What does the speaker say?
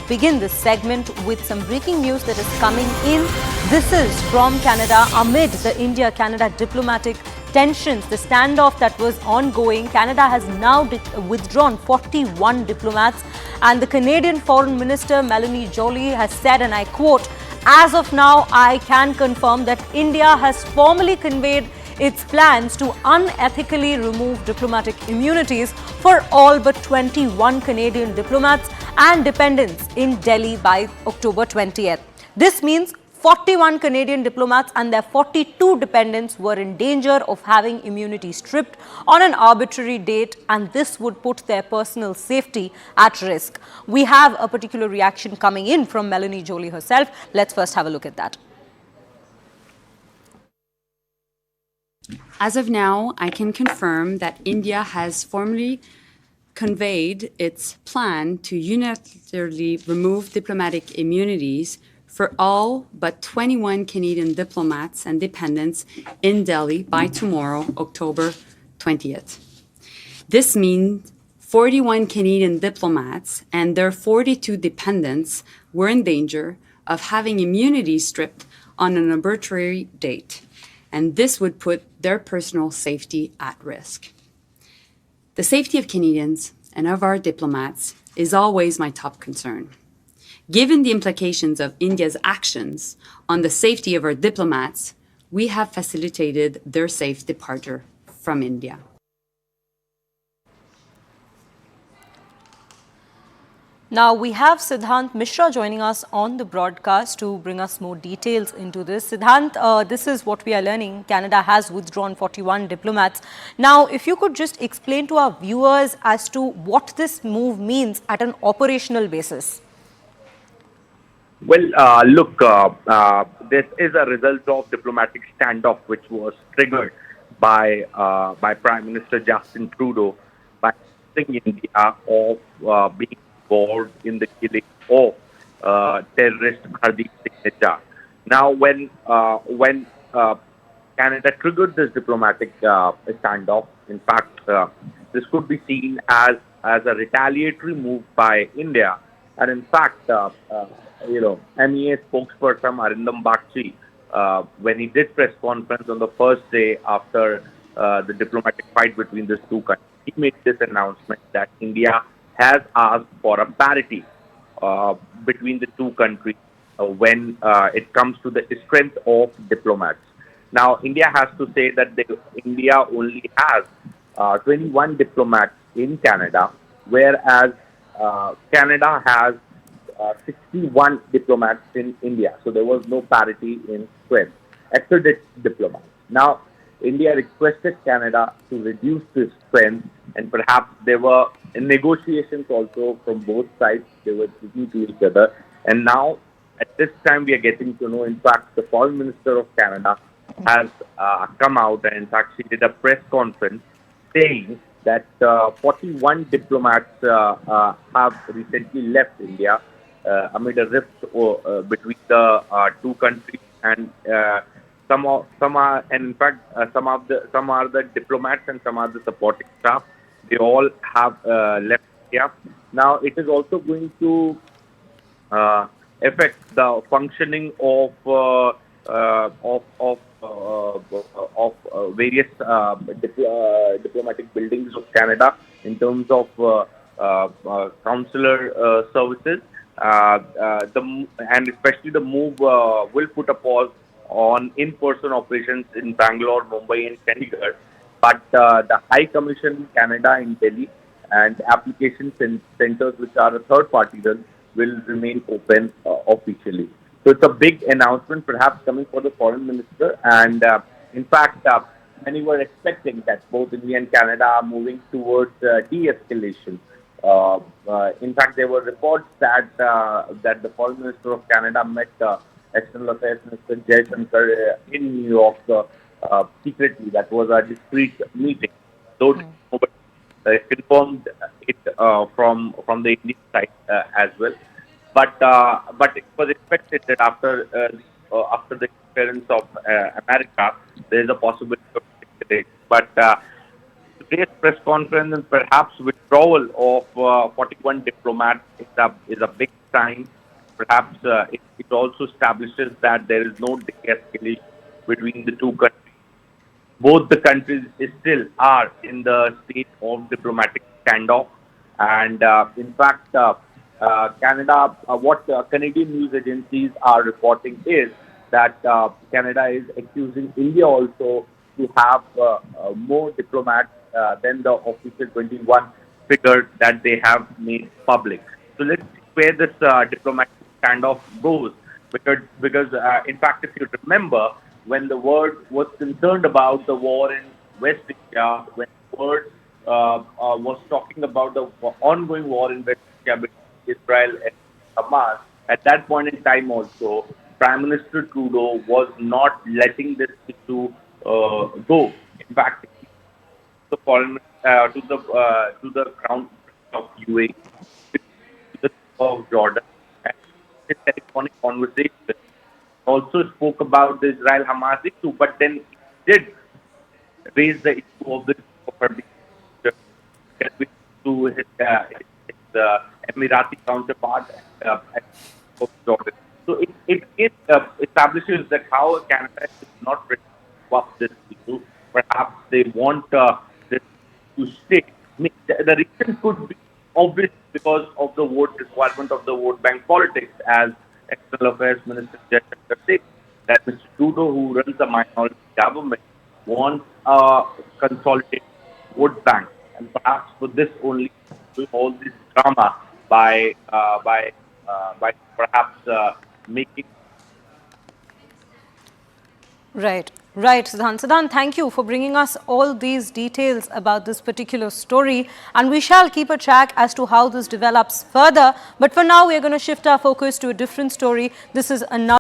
begin this segment with some breaking news that is coming in. This is from Canada amid the India-Canada diplomatic tensions, the standoff that was ongoing. Canada has now withdrawn 41 diplomats, and the Canadian Foreign Minister Melanie Joly has said, and I quote, "As of now, I can confirm that India has formally conveyed its plans to unethically remove diplomatic immunities for all but 21 Canadian diplomats and dependents in Delhi by October 20th. This means 41 Canadian diplomats and their 42 dependents were in danger of having immunity stripped on an arbitrary date, and this would put their personal safety at risk." We have a particular reaction coming in from Melanie Joly herself. Let's first have a look at that. As of now, I can confirm that India has formally conveyed its plan to unilaterally remove diplomatic immunities for all but 21 Canadian diplomats and dependents in Delhi by tomorrow, October 20th. This means 41 Canadian diplomats and their 42 dependents were in danger of having immunity stripped on an arbitrary date, and this would put their personal safety at risk. The safety of Canadians and of our diplomats is always my top concern. Given the implications of India's actions on the safety of our diplomats, we have facilitated their safe departure from India. Now, we have Siddhant Mishra joining us on the broadcast to bring us more details into this. Siddhant, this is what we are learning. Canada has withdrawn 41 diplomats. Now, if you could just explain to our viewers as to what this move means at an operational basis. Well, look, this is a result of diplomatic standoff which was triggered by Prime Minister Justin Trudeau by accusing India of being involved in the killing of terrorist Hardeep Singh Nijjar. Now, when Canada triggered this diplomatic standoff, in fact, this could be seen as a retaliatory move by India. And in fact, MEA spokesperson Arindam Bagchi, when he did press conference on the first day after the diplomatic fight between these two countries, he made this announcement that India has asked for a parity between the two countries when it comes to the strength of diplomats. Now, India has to say that India only has 21 diplomats in Canada, whereas Canada has 61 diplomats in India. So there was no parity in strength. Extradited diplomats. Now, India requested Canada to reduce this strength, and perhaps there were negotiations also from both sides. They were speaking to each other. And now, at this time, we are getting to know, in fact, the Foreign Minister of Canada has come out, and in fact, she did a press conference saying that 41 diplomats have recently left India amid a rift between the two countries, and some are the diplomats and some are the supporting staff. They all have left India. Now, it is also going to affect the functioning of various diplomatic buildings of Canada in terms of consular services. And especially the move will put a pause on in-person operations in Bangalore, Mumbai, and Chandigarh. But the High Commission Canada in Delhi and application centers, which are a third party, will remain open officially. So it's a big announcement, perhaps coming for the Foreign Minister. And in fact, many were expecting that both India and Canada are moving towards de-escalation. In fact, there were reports that the Foreign Minister of Canada met External Affairs Minister Jaishankar in New York secretly. That was a discreet meeting. Though nobody confirmed it from the Indian side as well. But it was expected that after the interference of America, there is a possibility of escalation. But today's press conference and perhaps withdrawal of 41 diplomats is a big time. Perhaps it also establishes that there is no de-escalation between the two countries. Both the countries still are in the state of diplomatic standoff. And in fact, Canada, what Canadian news agencies are reporting is that Canada is accusing India also to have more diplomats than the official 21 figure that they have made public. So let's see where this diplomatic standoff goes. Because in fact, if you remember, when the world was concerned about the war in West Asia, when the world was talking about the ongoing war in West Asia between Israel and Hamas, at that point in time also, Prime Minister Trudeau was not letting this issue go. In fact, the foreign to the crown of UAE, to the of Jordan, and a telephonic conversation. Also spoke about the Israel-Hamas issue, but then he did raise the issue of the to his Emirati counterpart of Jordan. So it establishes that how Canada is not ready to up this issue. Perhaps they want this to stay. I mean, the reason could be obvious because of the vote requirement of the vote bank politics, as External Affairs Minister Jayशंकर said that Mr. Trudeau, who runs a minority government, wants a consolidated vote bank, and perhaps for this only doing all this drama by perhaps making. Right, right, Siddhant. Siddhant, thank you for bringing us all these details about this particular story, and we shall keep a track as to how this develops further. But for now, we are going to shift our focus to a different story. This is another